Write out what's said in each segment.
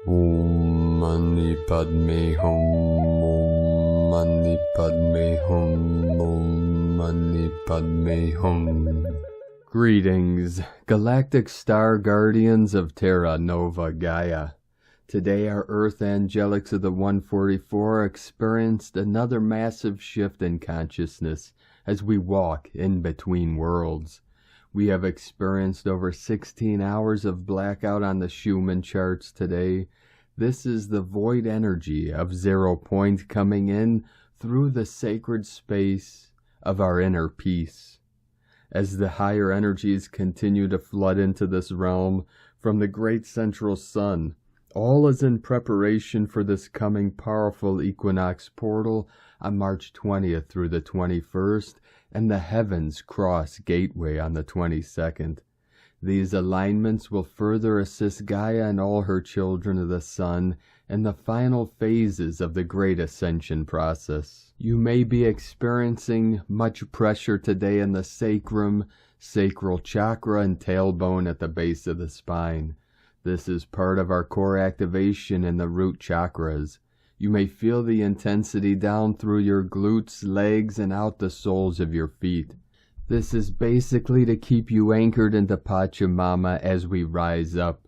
Om Mani Padme Hum, Om Mani Padme Hum, Om Mani Padme Hum. Greetings, Galactic Star Guardians of Terra Nova Gaia. Today our Earth Angelics of the 144 experienced another massive shift in consciousness as we walk in between worlds. We have experienced over 16 hours of blackout on the Schumann charts today. This is the void energy of 0 point coming in through the sacred space of our inner peace. As the higher energies continue to flood into this realm from the great central sun, all is in preparation for this coming powerful equinox portal on March 20th through the 21st and the Heavens Cross Gateway on the 22nd. These alignments will further assist Gaia and all her children of the sun in the final phases of the great Ascension process. You may be experiencing much pressure today in the sacrum, sacral chakra, and tailbone at the base of the spine. This is part of our core activation in the root chakras. You may feel the intensity down through your glutes, legs, and out the soles of your feet. This is basically to keep you anchored into Pachamama as we rise up.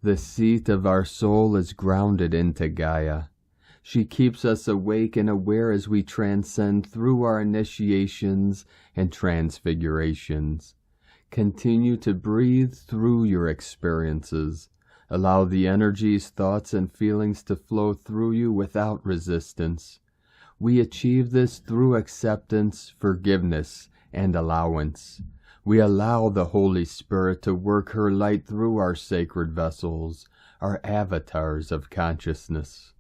The seat of our soul is grounded into Gaia. She keeps us awake and aware as we transcend through our initiations and transfigurations. Continue to breathe through your experiences. Allow the energies, thoughts, and feelings to flow through you without resistance. We achieve this through acceptance, forgiveness, and allowance. We allow the Holy Spirit to work her light through our sacred vessels, our avatars of consciousness.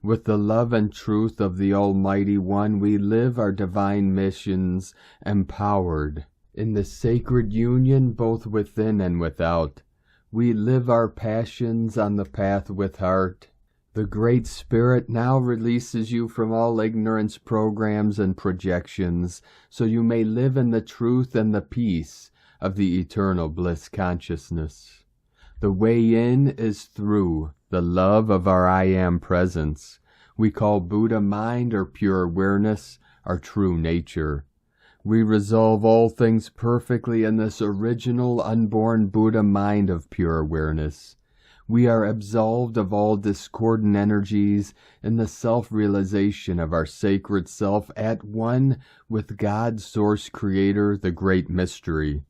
With the love and truth of the Almighty One, we live our divine missions empowered in the sacred union both within and without. We live our passions on the path with heart. The Great Spirit now releases you from all ignorance programs and projections, so you may live in the truth and the peace of the eternal bliss consciousness. The way in is through the love of our I Am presence. We call Buddha mind or pure awareness our true nature. We resolve all things perfectly in this original unborn Buddha mind of pure awareness. We are absolved of all discordant energies in the self-realization of our sacred self at one with God, Source Creator, the Great Mystery.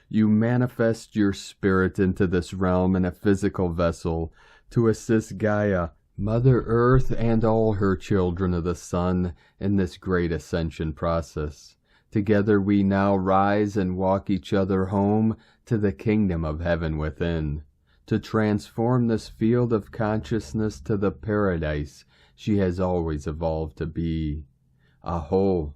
You manifest your spirit into this realm in a physical vessel to assist Gaia, Mother Earth, and all her children of the sun in this great ascension process. Together we now rise and walk each other home to the kingdom of heaven within, to transform this field of consciousness to the paradise she has always evolved to be. Aho!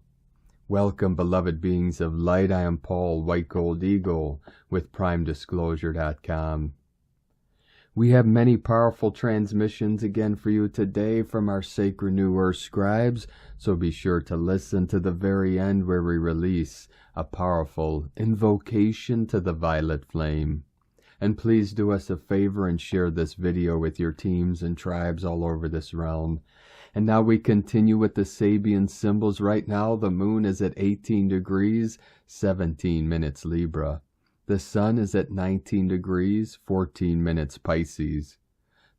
Welcome, beloved beings of light. I am Paul, White Gold Eagle, with PrimeDisclosure.com. We have many powerful transmissions again for you today from our Sacred New Earth scribes, so be sure to listen to the very end where we release a powerful invocation to the violet flame. And please do us a favor and share this video with your teams and tribes all over this realm. And now we continue with the Sabian symbols. Right now the moon is at 18 degrees, 17 minutes Libra. The sun is at 19 degrees, 14 minutes Pisces.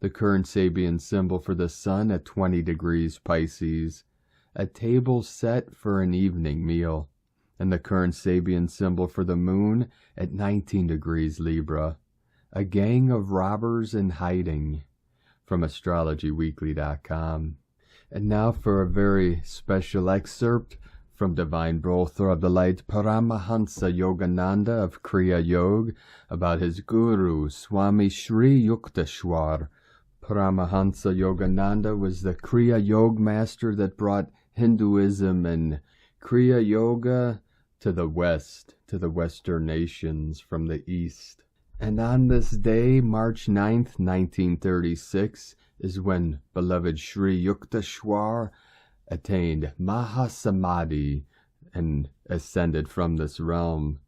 The current Sabian symbol for the sun at 20 degrees Pisces. A table set for an evening meal. And the current Sabian symbol for the moon at 19 degrees Libra. A gang of robbers in hiding. From AstrologyWeekly.com. And now for a very special excerpt from Divine Brother of the Light Paramahansa Yogananda of Kriya Yoga about his guru Swami Sri Yukteswar. Paramahansa Yogananda was the Kriya Yoga master that brought Hinduism and Kriya Yoga to the West, to the Western nations from the East. And on this day, March 9th, 1936, is when beloved Sri Yukteswar attained Mahasamadhi and ascended from this realm.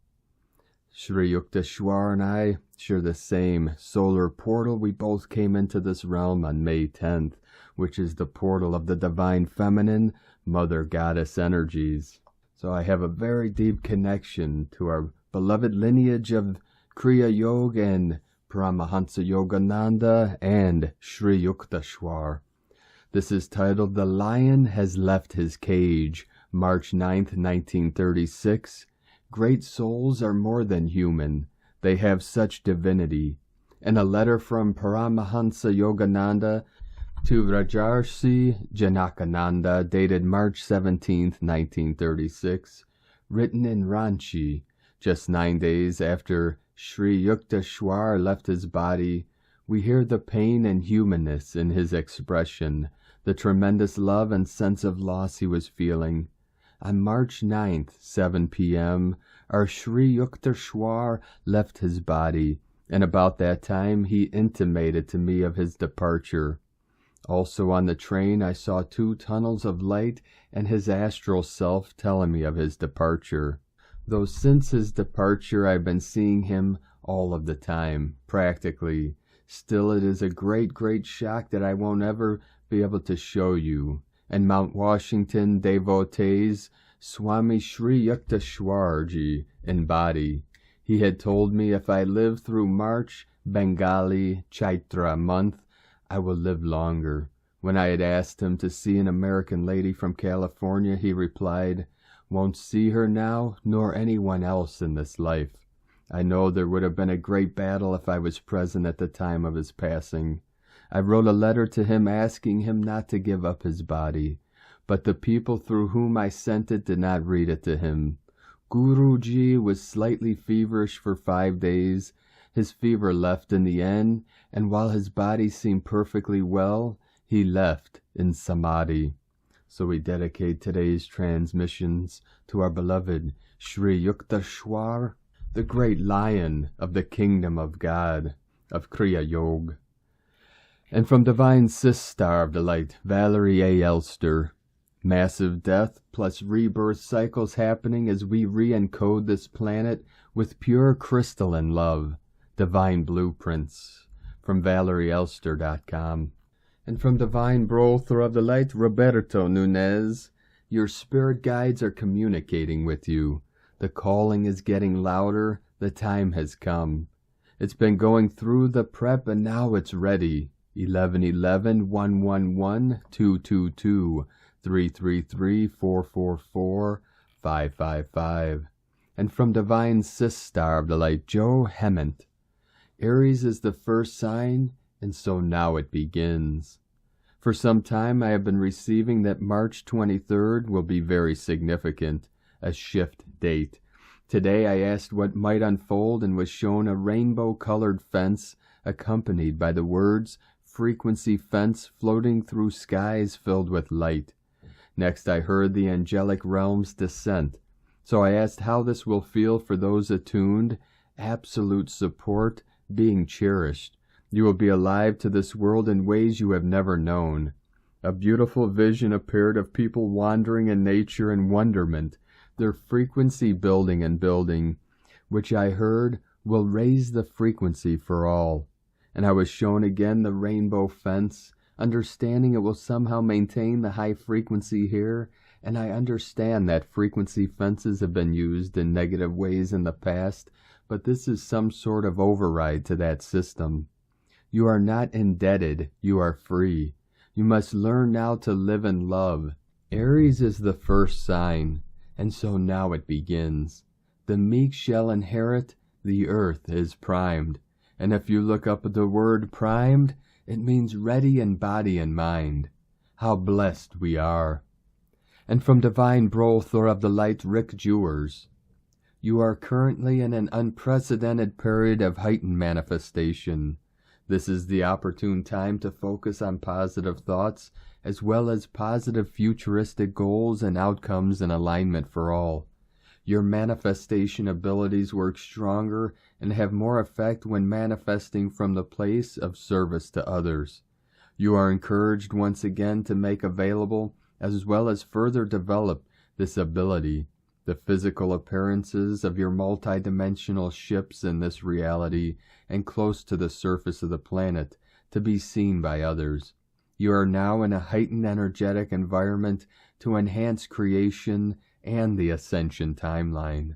Sri Yukteswar and I share the same solar portal. We both came into this realm on May 10th, which is the portal of the Divine Feminine, Mother Goddess energies. So I have a very deep connection to our beloved lineage of Kriya Yoga and Paramahansa Yogananda and Sri Yukteswar. This is titled The Lion Has Left His Cage, March 9th, 1936. Great souls are more than human. They have such divinity. In a letter from Paramahansa Yogananda to Rajarsi Janakananda, dated March 17, 1936, written in Ranchi, just 9 days after Sri Yukteswar left his body, we hear the pain and humanness in his expression, the tremendous love and sense of loss he was feeling. On March 9th, 7 p.m., our Sri Yukteswar left his body, and about that time he intimated to me of his departure. Also on the train I saw 2 tunnels of light and his astral self telling me of his departure. Though since his departure I've been seeing him all of the time, practically. Still it is a great, great shock that I won't ever be able to show you. And Mount Washington devotees, Swami Sri Yukteswarji in body. He had told me if I live through March, Bengali, Chaitra month, I will live longer. When I had asked him to see an American lady from California, he replied, "Won't see her now, nor anyone else in this life." I know there would have been a great battle if I was present at the time of his passing. I wrote a letter to him asking him not to give up his body, but the people through whom I sent it did not read it to him. Guruji was slightly feverish for 5 days. His fever left in the end, and while his body seemed perfectly well, he left in samadhi. So we dedicate today's transmissions to our beloved Sri Yukteswar, the great lion of the kingdom of God, of Kriya Yoga. And from Divine Sister of the Light, Valerie A. Elster, massive death plus rebirth cycles happening as we re-encode this planet with pure crystalline love, divine blueprints, from ValerieElster.com. And from Divine Brother of the Light, Roberto Nunez, your spirit guides are communicating with you. The calling is getting louder. The time has come. It's been going through the prep and now it's ready. 11-11-111-222-333-444-555. And from Divine Sister of the Light, Joe Hement, Aries is the first sign, and so now it begins. For some time I have been receiving that March 23rd will be very significant, a shift date. Today I asked what might unfold and was shown a rainbow-colored fence accompanied by the words frequency fence floating through skies filled with light. Next I heard the angelic realm's descent. So I asked how this will feel for those attuned, absolute support, being cherished. You will be alive to this world in ways you have never known. A beautiful vision appeared of people wandering in nature in wonderment, their frequency building and building, which I heard will raise the frequency for all. And I was shown again the rainbow fence, understanding it will somehow maintain the high frequency here, and I understand that frequency fences have been used in negative ways in the past, but this is some sort of override to that system. You are not indebted, you are free. You must learn now to live in love. Aries is the first sign, and so now it begins. The meek shall inherit, the earth is primed. And if you look up the word primed, it means ready in body and mind. How blessed we are. And from Divine Brother of the Light, Rick Jewers, you are currently in an unprecedented period of heightened manifestation. This is the opportune time to focus on positive thoughts, as well as positive futuristic goals and outcomes in alignment for all. Your manifestation abilities work stronger and have more effect when manifesting from the place of service to others. You are encouraged once again to make available, as well as further develop, this ability. the physical appearances of your multidimensional ships in this reality and close to the surface of the planet to be seen by others. You are now in a heightened energetic environment to enhance creation and the Ascension timeline.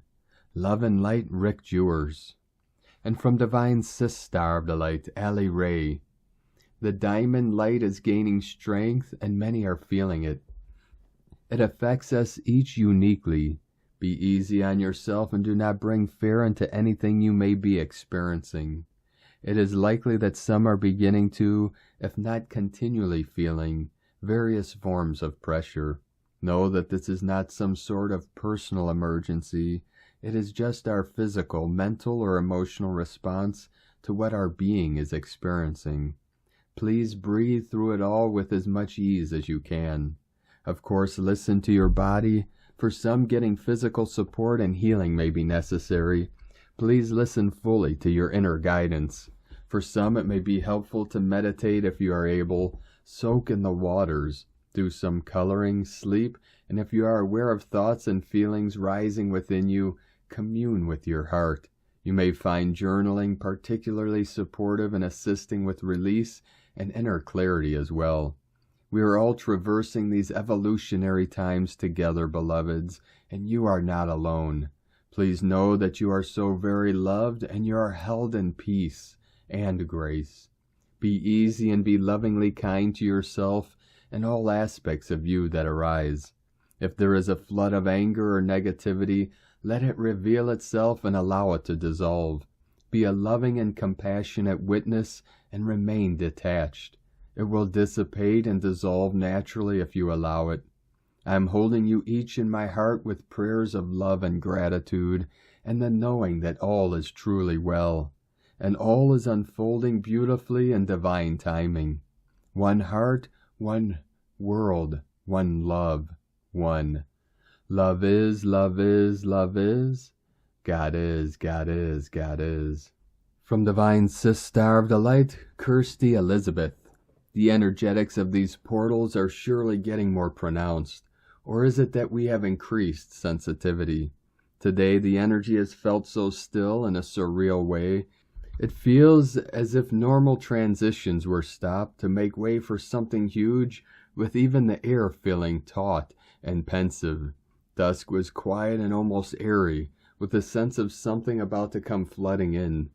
Love and light, Rick Jewers. And from Divine Sister of the Light, Ali Ray. The diamond light is gaining strength, and many are feeling it. It affects us each uniquely. Be easy on yourself and do not bring fear into anything you may be experiencing. It is likely that some are beginning to, if not continually feeling, various forms of pressure. Know that this is not some sort of personal emergency. It is just our physical, mental, or emotional response to what our being is experiencing. Please breathe through it all with as much ease as you can. Of course, listen to your body. For some, getting physical support and healing may be necessary. Please listen fully to your inner guidance. For some, it may be helpful to meditate if you are able. Soak in the waters. Do some coloring, sleep, and if you are aware of thoughts and feelings rising within you, commune with your heart. You may find journaling particularly supportive in assisting with release and inner clarity as well. We are all traversing these evolutionary times together, beloveds, and you are not alone. Please know that you are so very loved and you are held in peace and grace. Be easy and be lovingly kind to yourself and all aspects of you that arise. If there is a flood of anger or negativity, let it reveal itself and allow it to dissolve. Be a loving and compassionate witness and remain detached. It will dissipate and dissolve naturally if you allow it. I am holding you each in my heart with prayers of love and gratitude, and the knowing that all is truly well, and all is unfolding beautifully in divine timing. One heart, one world, one love, one. Love is, love is, love is. God is, God is, God is. From Divine Sister of the Light, Kirsty Elizabeth. The energetics of these portals are surely getting more pronounced, or is it that we have increased sensitivity? Today the energy is felt so still in a surreal way. It feels as if normal transitions were stopped to make way for something huge, with even the air feeling taut and pensive. Dusk was quiet and almost airy, with a sense of something about to come flooding in.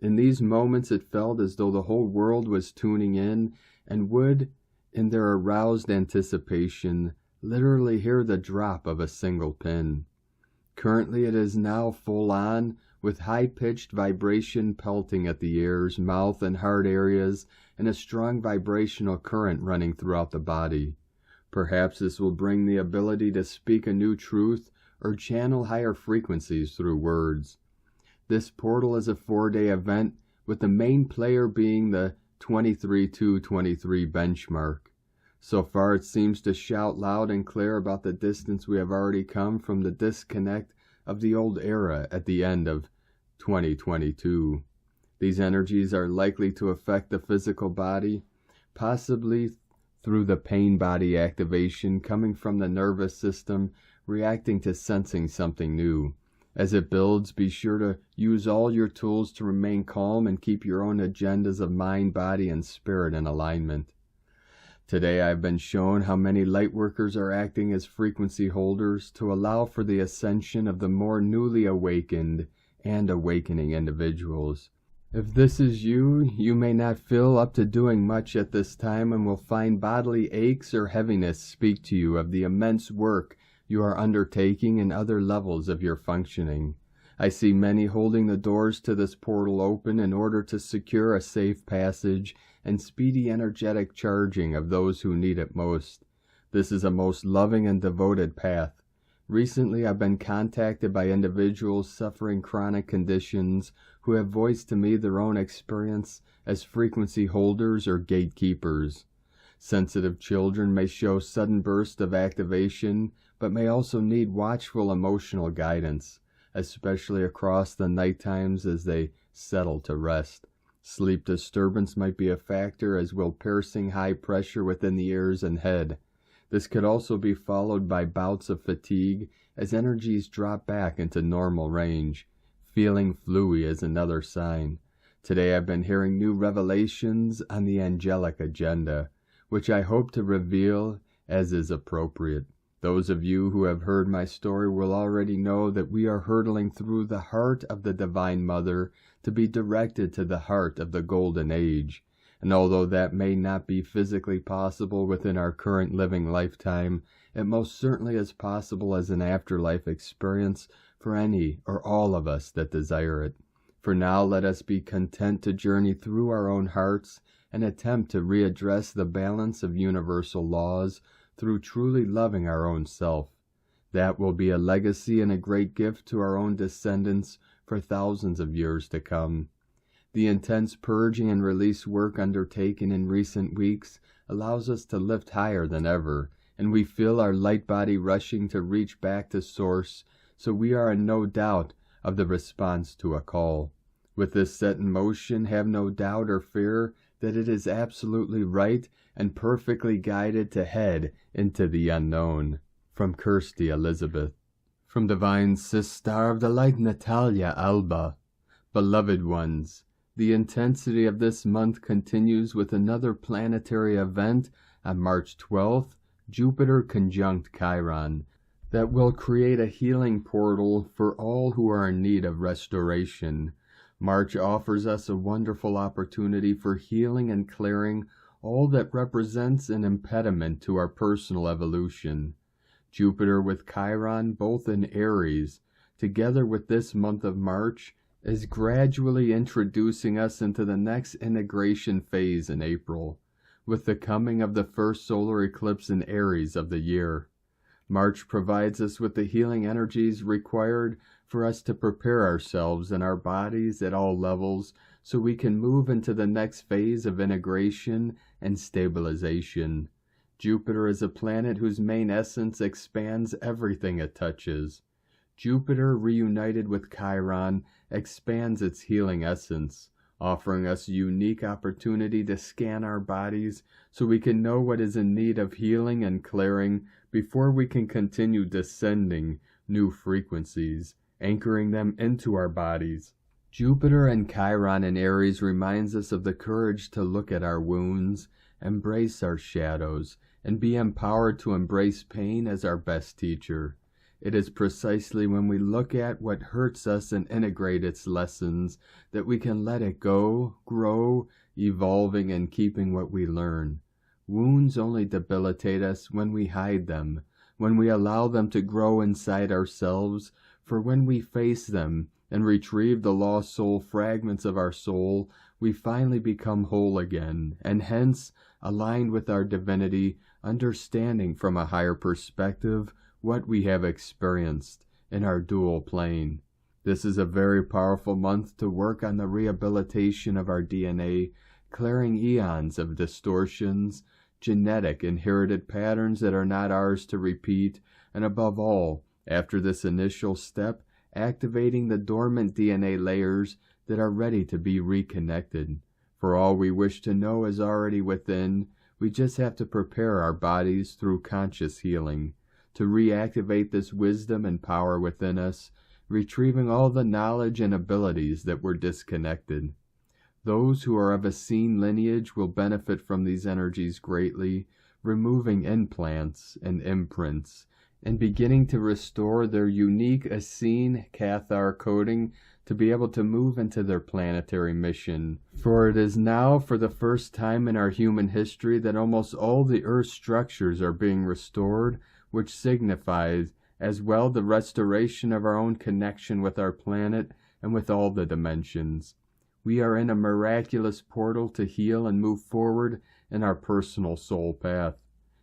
In these moments it felt as though the whole world was tuning in and would, in their aroused anticipation, literally hear the drop of a single pin. Currently it is now full on, with high-pitched vibration pelting at the ears, mouth, and heart areas, and a strong vibrational current running throughout the body. Perhaps this will bring the ability to speak a new truth or channel higher frequencies through words. This portal is a 4-day event, with the main player being the 23-2-23 benchmark. So far it seems to shout loud and clear about the distance we have already come from the disconnect of the old era at the end of 2022. These energies are likely to affect the physical body, possibly through the pain body activation coming from the nervous system reacting to sensing something new. As it builds, be sure to use all your tools to remain calm and keep your own agendas of mind, body, and spirit in alignment. Today I have been shown how many lightworkers are acting as frequency holders to allow for the ascension of the more newly awakened and awakening individuals. If this is you, you may not feel up to doing much at this time and will find bodily aches or heaviness speak to you of the immense work you are undertaking in other levels of your functioning. I see many holding the doors to this portal open in order to secure a safe passage and speedy energetic charging of those who need it most. This is a most loving and devoted path. Recently I've been contacted by individuals suffering chronic conditions who have voiced to me their own experience as frequency holders or gatekeepers. Sensitive children may show sudden bursts of activation, but may also need watchful emotional guidance, especially across the night times as they settle to rest. Sleep disturbance might be a factor, as will piercing high pressure within the ears and head. This could also be followed by bouts of fatigue as energies drop back into normal range. Feeling fluey is another sign. Today I've been hearing new revelations on the angelic agenda, which I hope to reveal as is appropriate. Those of you who have heard my story will already know that we are hurtling through the heart of the Divine Mother to be directed to the heart of the Golden Age. And although that may not be physically possible within our current living lifetime, it most certainly is possible as an afterlife experience for any or all of us that desire it. For now, let us be content to journey through our own hearts and attempt to readdress the balance of universal laws through truly loving our own self. That will be a legacy and a great gift to our own descendants for thousands of years to come. The intense purging and release work undertaken in recent weeks allows us to lift higher than ever, and we feel our light body rushing to reach back to Source, so we are in no doubt of the response to a call. With this set in motion, have no doubt or fear that it is absolutely right and perfectly guided to head into the unknown. From Kirsty Elizabeth. From Divine Sister of the Light Natalia Alba. Beloved ones, the intensity of this month continues with another planetary event on March 12th, Jupiter conjunct Chiron, that will create a healing portal for all who are in need of restoration. March offers us a wonderful opportunity for healing and clearing all that represents an impediment to our personal evolution. Jupiter with Chiron, both in Aries, together with this month of March, is gradually introducing us into the next integration phase in April, with the coming of the first solar eclipse in Aries of the year. March provides us with the healing energies required for us to prepare ourselves and our bodies at all levels so we can move into the next phase of integration and stabilization. Jupiter is a planet whose main essence expands everything it touches. Jupiter reunited with Chiron expands its healing essence, offering us a unique opportunity to scan our bodies so we can know what is in need of healing and clearing before we can continue descending new frequencies, anchoring them into our bodies. Jupiter and Chiron in Aries reminds us of the courage to look at our wounds, embrace our shadows, and be empowered to embrace pain as our best teacher. It is precisely when we look at what hurts us and integrate its lessons that we can let it go, grow, evolving and keeping what we learn. Wounds only debilitate us when we hide them, when we allow them to grow inside ourselves, for when we face them and retrieve the lost soul fragments of our soul, we finally become whole again, and hence, aligned with our divinity, understanding from a higher perspective what we have experienced in our dual plane. This is a very powerful month to work on the rehabilitation of our DNA, clearing eons of distortions, genetic inherited patterns that are not ours to repeat, and above all, after this initial step, activating the dormant DNA layers that are ready to be reconnected. For all we wish to know is already within. We just have to prepare our bodies through conscious healing to reactivate this wisdom and power within us, retrieving all the knowledge and abilities that were disconnected. Those who are of a Essene lineage will benefit from these energies greatly, removing implants and imprints, and beginning to restore their unique Essene Cathar coding to be able to move into their planetary mission. For it is now, for the first time in our human history, that almost all the Earth's structures are being restored, which signifies as well the restoration of our own connection with our planet and with all the dimensions. We are in a miraculous portal to heal and move forward in our personal soul path.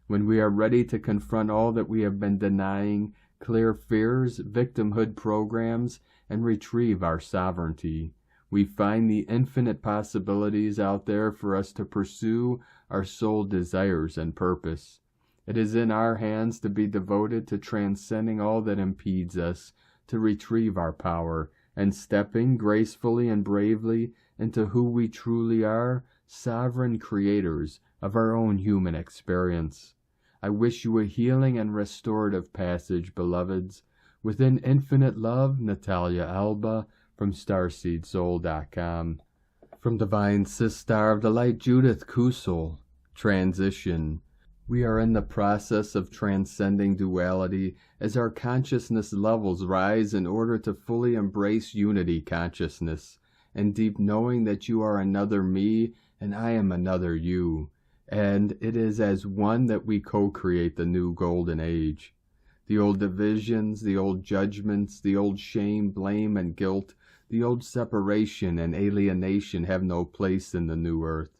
When we are ready to confront all that we have been denying, clear fears, victimhood programs, and retrieve our sovereignty, we find the infinite possibilities out there for us to pursue our soul desires and purpose. It is in our hands to be devoted to transcending all that impedes us, to retrieve our power, and stepping gracefully and bravely into who we truly are, sovereign creators of our own human experience. I wish you a healing and restorative passage, beloveds. Within infinite love, Natalia Alba from StarseedSoul.com. From Divine Sister of the Light, Judith Kusel. Transition. We are in the process of transcending duality as our consciousness levels rise in order to fully embrace unity consciousness and deep knowing that you are another me and I am another you. And it is as one that we co-create the new golden age. The old divisions, the old judgments, the old shame, blame, and guilt, the old separation and alienation have no place in the new earth.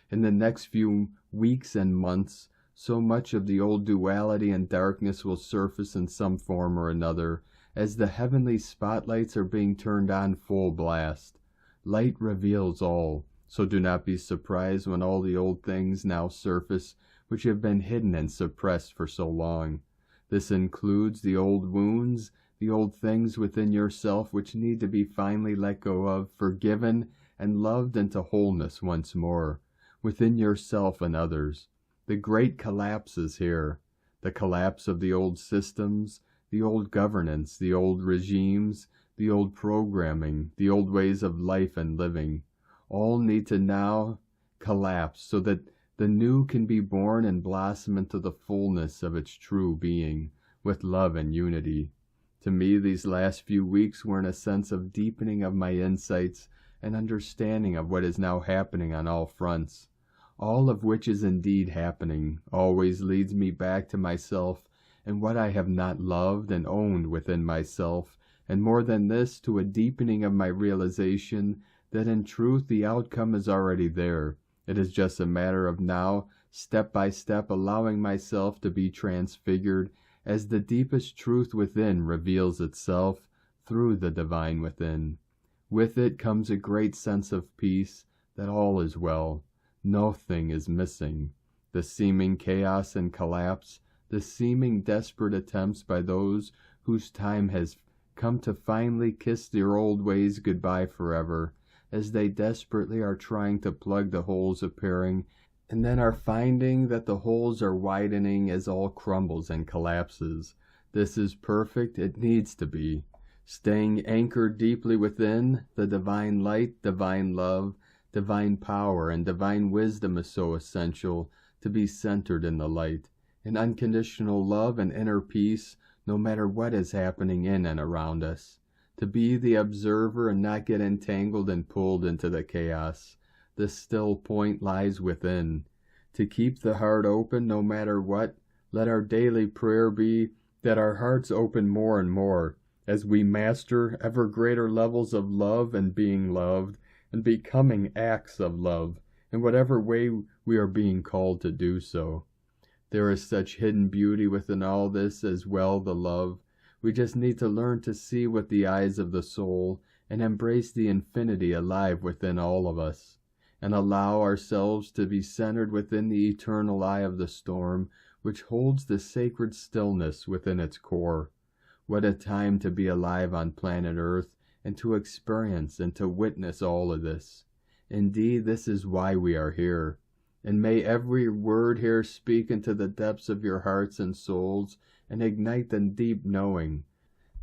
In the next few weeks and months, so much of the old duality and darkness will surface in some form or another, as the heavenly spotlights are being turned on full blast. Light reveals all, so do not be surprised when all the old things now surface which have been hidden and suppressed for so long. This includes the old wounds, the old things within yourself which need to be finally let go of, forgiven, and loved into wholeness once more, within yourself and others. The great collapse is here, the collapse of the old systems, the old governance, the old regimes, the old programming, the old ways of life and living. All need to now collapse so that the new can be born and blossom into the fullness of its true being, with love and unity. To me, these last few weeks were in a sense of deepening of my insights and understanding of what is now happening on all fronts. All of which is indeed happening, always leads me back to myself and what I have not loved and owned within myself, and more than this, to a deepening of my realization that in truth the outcome is already there. It is just a matter of now, step by step, allowing myself to be transfigured as the deepest truth within reveals itself through the divine within. With it comes a great sense of peace that all is well. Nothing is missing. The seeming chaos and collapse, the seeming desperate attempts by those whose time has come to finally kiss their old ways goodbye forever, as they desperately are trying to plug the holes appearing, and then are finding that the holes are widening as all crumbles and collapses. This is perfect, it needs to be. Staying anchored deeply within, the divine light, divine love, divine power, and divine wisdom is so essential to be centered in the light, in unconditional love and inner peace, no matter what is happening in and around us. To be the observer and not get entangled and pulled into the chaos. The still point lies within. To keep the heart open no matter what, let our daily prayer be that our hearts open more and more, as we master ever greater levels of love and being loved, and becoming acts of love, in whatever way we are being called to do so. There is such hidden beauty within all this as well, the love. We just need to learn to see with the eyes of the soul, and embrace the infinity alive within all of us, and allow ourselves to be centered within the eternal eye of the storm, which holds the sacred stillness within its core. What a time to be alive on planet Earth, and to experience and to witness all of this. Indeed, this is why we are here. And may every word here speak into the depths of your hearts and souls, and ignite the deep knowing,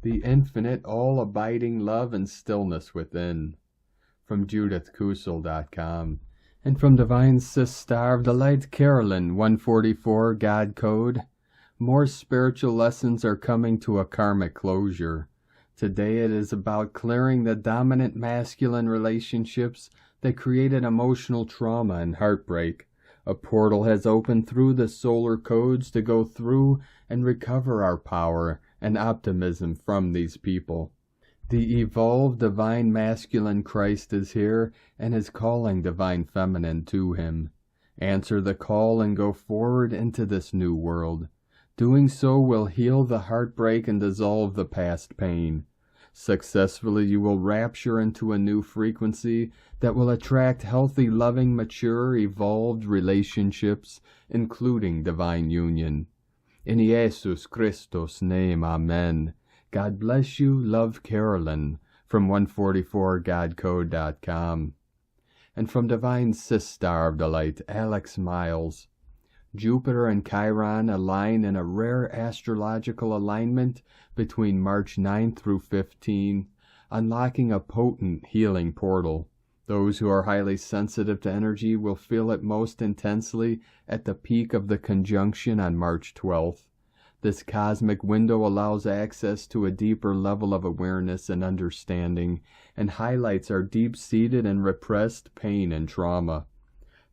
the infinite, all-abiding love and stillness within. From JudithKusel.com. And from Divine Sister of the Light, Carolyn, 144, God Code. More spiritual lessons are coming to a karmic closure. Today it is about clearing the dominant masculine relationships that created emotional trauma and heartbreak. A portal has opened through the solar codes to go through and recover our power and optimism from these people. The evolved divine masculine Christ is here and is calling divine feminine to him. Answer the call and go forward into this new world. Doing so will heal the heartbreak and dissolve the past pain. Successfully, you will rapture into a new frequency that will attract healthy, loving, mature, evolved relationships, including divine union. In Jesus Christus' name, Amen. God bless you. Love, Carolyn. From 144godcode.com. And from Divine Sister of the Light, Alex Miles. Jupiter and Chiron align in a rare astrological alignment between March 9 through 15, unlocking a potent healing portal. Those who are highly sensitive to energy will feel it most intensely at the peak of the conjunction on March 12th. This cosmic window allows access to a deeper level of awareness and understanding, and highlights our deep-seated and repressed pain and trauma.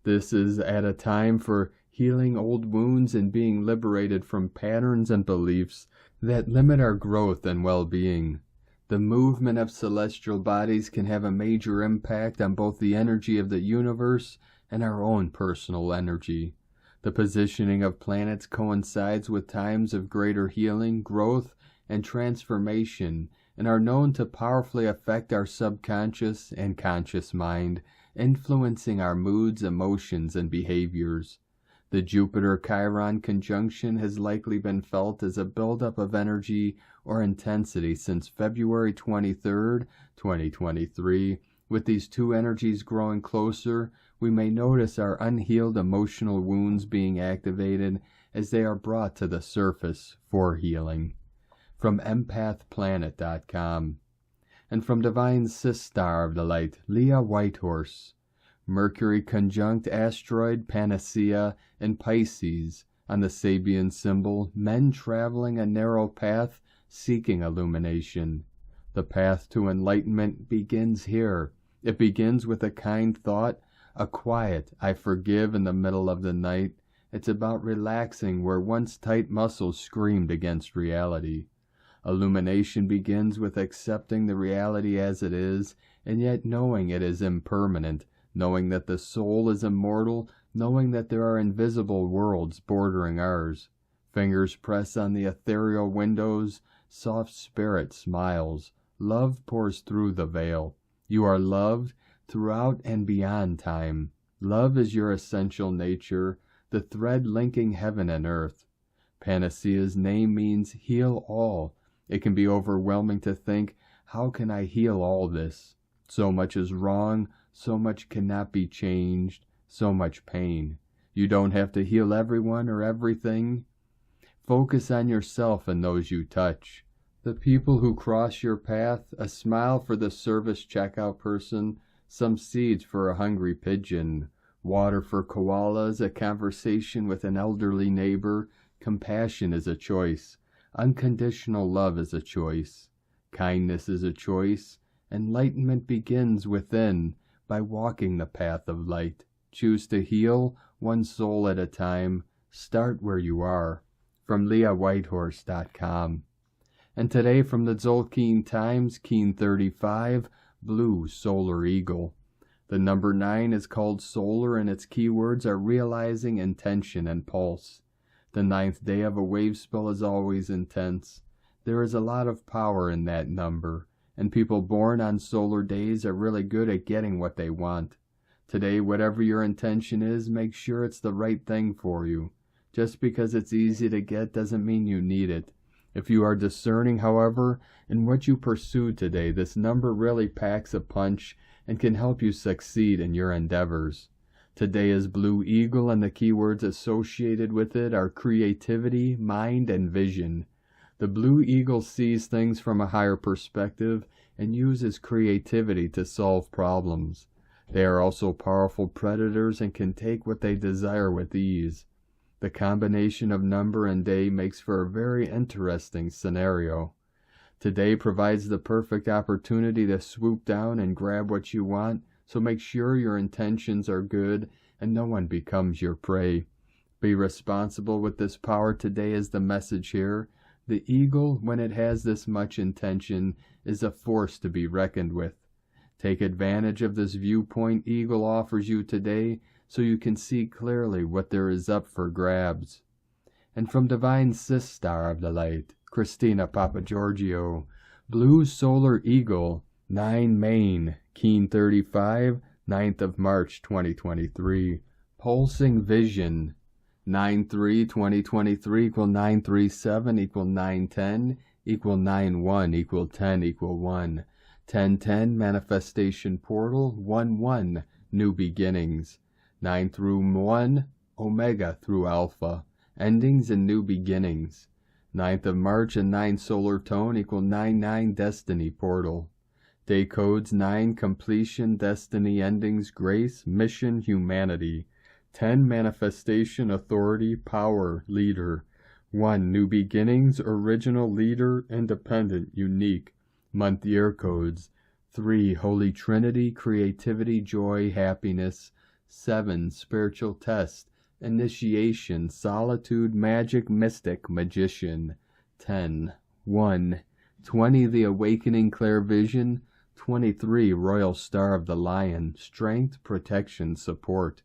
This is at a time for healing old wounds and being liberated from patterns and beliefs that limit our growth and well-being. The movement of celestial bodies can have a major impact on both the energy of the universe and our own personal energy. The positioning of planets coincides with times of greater healing, growth, and transformation, and are known to powerfully affect our subconscious and conscious mind, influencing our moods, emotions, and behaviors. The Jupiter-Chiron conjunction has likely been felt as a buildup of energy or intensity since February 23, 2023. With these two energies growing closer, we may notice our unhealed emotional wounds being activated as they are brought to the surface for healing. From empathplanet.com. And from Divine Sister of the Light, Leah Whitehorse. Mercury conjunct asteroid Panacea in Pisces on the Sabian symbol, men traveling a narrow path seeking illumination. The path to enlightenment begins here. It begins with a kind thought, a quiet, I forgive in the middle of the night. It's about relaxing where once tight muscles screamed against reality. Illumination begins with accepting the reality as it is, and yet knowing it is impermanent, knowing that the soul is immortal, knowing that there are invisible worlds bordering ours. Fingers press on the ethereal windows, soft spirit smiles. Love pours through the veil. You are loved throughout and beyond time. Love is your essential nature, the thread linking heaven and earth. Panacea's name means heal all. It can be overwhelming to think, how can I heal all this? So much is wrong, so much cannot be changed, so much pain. You don't have to heal everyone or everything. Focus on yourself and those you touch. The people who cross your path, a smile for the service checkout person, some seeds for a hungry pigeon, water for koalas, a conversation with an elderly neighbor. Compassion is a choice. Unconditional love is a choice. Kindness is a choice. Enlightenment begins within by walking the path of light. Choose to heal one soul at a time. Start where you are. From LeahWhitehorse.com. And today from the Tzolk'in Times, Keen 35, Blue Solar Eagle. The number 9 is called solar, and its keywords are realizing, intention, and pulse. The 9th day of a wave spell is always intense. There is a lot of power in that number, and people born on solar days are really good at getting what they want. Today, whatever your intention is, make sure it's the right thing for you. Just because it's easy to get doesn't mean you need it. If you are discerning, however, in what you pursue today, this number really packs a punch and can help you succeed in your endeavors. Today is Blue Eagle, and the keywords associated with it are creativity, mind, and vision. The Blue Eagle sees things from a higher perspective and uses creativity to solve problems. They are also powerful predators and can take what they desire with ease. The combination of number and day makes for a very interesting scenario. Today provides the perfect opportunity to swoop down and grab what you want, so make sure your intentions are good and no one becomes your prey. Be responsible with this power today is the message here. The eagle, when it has this much intention, is a force to be reckoned with. Take advantage of this viewpoint eagle offers you today so you can see clearly what there is up for grabs. And from Divine Sister of the Light, Christina Papagiorgio, Blue Solar Eagle, 9 Main, Keen 35, 9th of March 2023. Pulsing Vision, 9-3-2023 equal 937 equal 910 equal 91 equal 10 equal 1. 1010 Manifestation Portal, 1-1 New Beginnings. 9 through 1, Omega through Alpha, endings and new beginnings. 9th of March and 9 solar tone equal 9-9 destiny portal. Day codes 9 completion, destiny, endings, grace, mission, humanity. 10 manifestation, authority, power, leader. 1 new beginnings, original, leader, independent, unique. Month year codes. 3 Holy Trinity, creativity, joy, happiness. 7 spiritual test, initiation, solitude, magic, mystic, magician. 10 1 20 the awakening, clear vision. 23 royal star of the lion, strength, protection, support.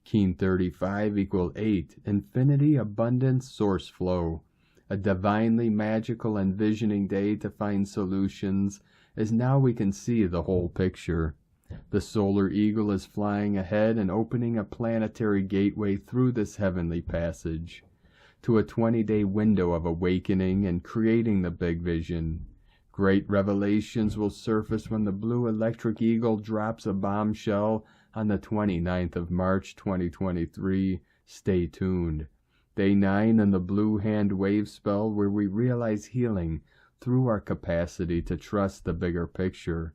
Keen 35 equal 8 infinity, abundance, source flow. A divinely magical envisioning day to find solutions, as now we can see the whole picture. The solar eagle is flying ahead and opening a planetary gateway through this heavenly passage to a 20-day window of awakening and creating the big vision. Great revelations will surface when the blue electric eagle drops a bombshell on the 29th of March 2023. Stay tuned. Day 9 in the blue hand wave spell, where we realize healing through our capacity to trust the bigger picture.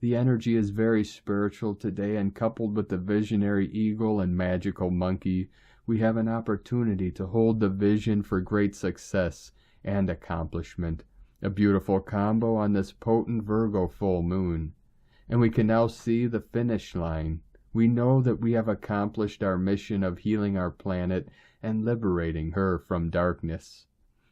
The energy is very spiritual today, and coupled with the visionary eagle and magical monkey, we have an opportunity to hold the vision for great success and accomplishment. A beautiful combo on this potent Virgo full moon. And we can now see the finish line. We know that we have accomplished our mission of healing our planet and liberating her from darkness.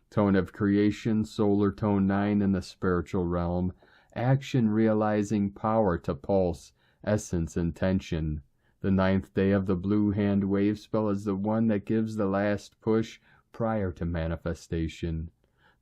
Tone of creation, solar tone 9 in the spiritual realm. Action, realizing power to pulse, essence, intention. The 9th day of the blue hand wave spell is the one that gives the last push prior to manifestation.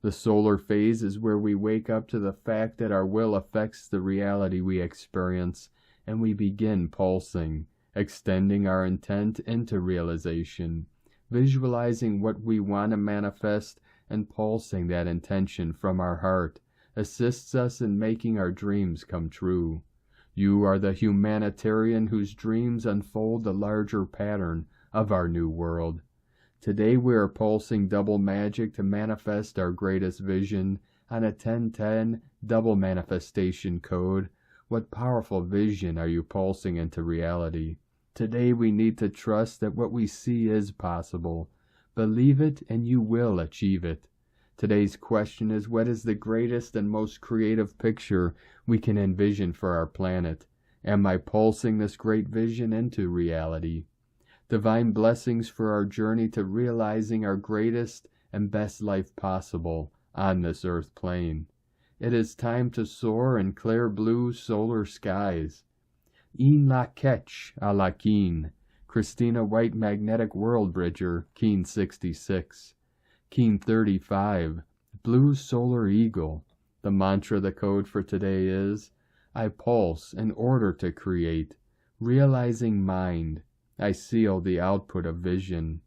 The solar phase is where we wake up to the fact that our will affects the reality we experience, and we begin pulsing, extending our intent into realization, visualizing what we want to manifest and pulsing that intention from our heart assists us in making our dreams come true. You are the humanitarian whose dreams unfold the larger pattern of our new world. Today we are pulsing double magic to manifest our greatest vision on a 1010 double manifestation code. What powerful vision are you pulsing into reality? Today we need to trust that what we see is possible. Believe it and you will achieve it. Today's question is, what is the greatest and most creative picture we can envision for our planet? Am I pulsing this great vision into reality? Divine blessings for our journey to realizing our greatest and best life possible on this earth plane. It is time to soar in clear blue solar skies. In la ketch a la keen. Christina White Magnetic World Bridger, Keen 66. Keen 35, Blue Solar Eagle. The mantra, the code for today is, I pulse in order to create, realizing mind. I seal the output of vision.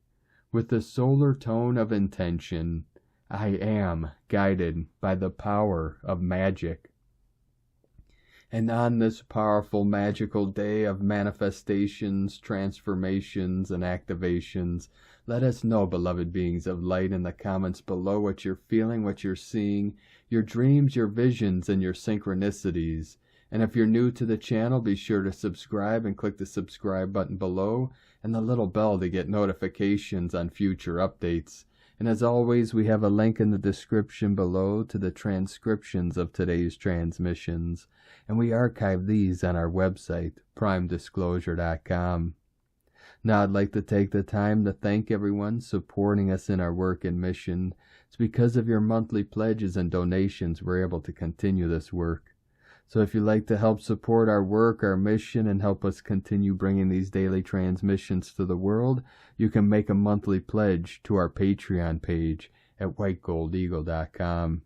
With the solar tone of intention, I am guided by the power of magic. And on this powerful magical day of manifestations, transformations, and activations, let us know, beloved beings of light, in the comments below what you're feeling, what you're seeing, your dreams, your visions, and your synchronicities. And if you're new to the channel, be sure to subscribe and click the subscribe button below and the little bell to get notifications on future updates. And as always, we have a link in the description below to the transcriptions of today's transmissions, and we archive these on our website, primedisclosure.com. Now I'd like to take the time to thank everyone supporting us in our work and mission. It's because of your monthly pledges and donations we're able to continue this work. So if you'd like to help support our work, our mission, and help us continue bringing these daily transmissions to the world, you can make a monthly pledge to our Patreon page at whitegoldeagle.com.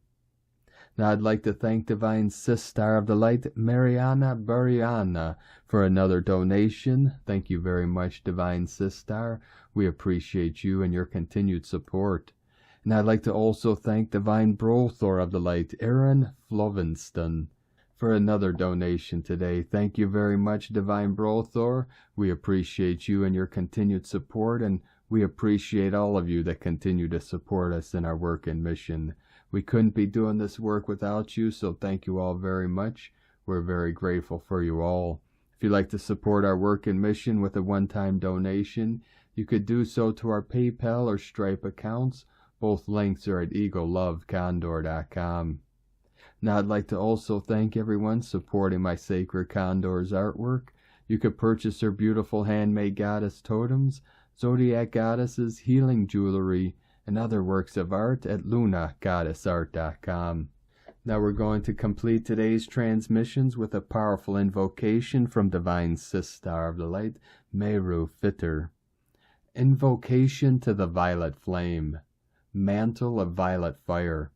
Now I'd like to thank Divine Sister of the Light, Mariana Buriana, for another donation. Thank you very much, Divine Sister. We appreciate you and your continued support. And I'd like to also thank Divine Brothor of the Light, Aaron Flovinston, for another donation today. Thank you very much, Divine Brothor. We appreciate you and your continued support, and We appreciate all of you that continue to support us in our work and mission. We couldn't be doing this work without you, so thank you all very much. We're very grateful for you all. If you'd like to support our work and mission with a one-time donation, you could do so to our PayPal or Stripe accounts. Both links are at eaglelovecondor.com. Now I'd like to also thank everyone supporting my Sacred Condor's artwork. You could purchase her beautiful handmade goddess totems, zodiac goddesses, healing jewelry, and other works of art at lunagoddessart.com. Now we're going to complete today's transmissions with a powerful invocation from Divine Sister of the Light, Meru Fitter. Invocation to the Violet Flame, Mantle of Violet Fire.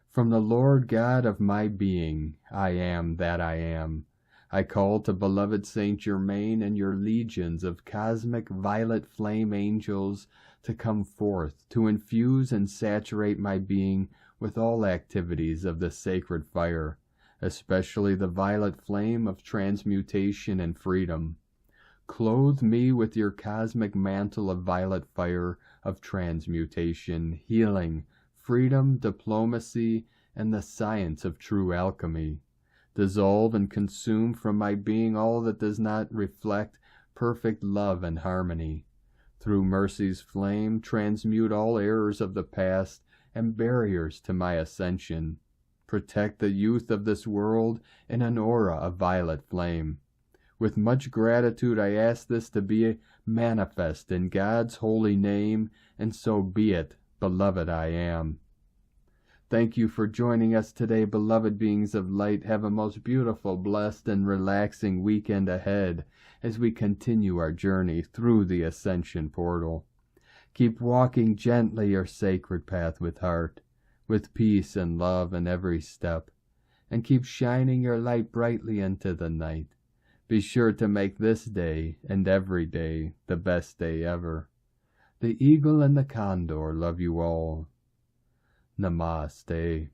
From the Lord God of my being, I am that I am. I call to beloved Saint Germain and your legions of cosmic violet flame angels to come forth, to infuse and saturate my being with all activities of the sacred fire, especially the violet flame of transmutation and freedom. Clothe me with your cosmic mantle of violet fire of transmutation, healing, freedom, diplomacy, and the science of true alchemy. Dissolve and consume from my being all that does not reflect perfect love and harmony. Through mercy's flame, transmute all errors of the past and barriers to my ascension. Protect the youth of this world in an aura of violet flame. With much gratitude I ask this to be manifest in God's holy name, and so be it, beloved I am. Thank you for joining us today, beloved beings of light. Have a most beautiful, blessed, and relaxing weekend ahead as we continue our journey through the Ascension portal. Keep walking gently your sacred path with heart, with peace and love in every step, and keep shining your light brightly into the night. Be sure to make this day and every day the best day ever. The Eagle and the Condor love you all. Namaste.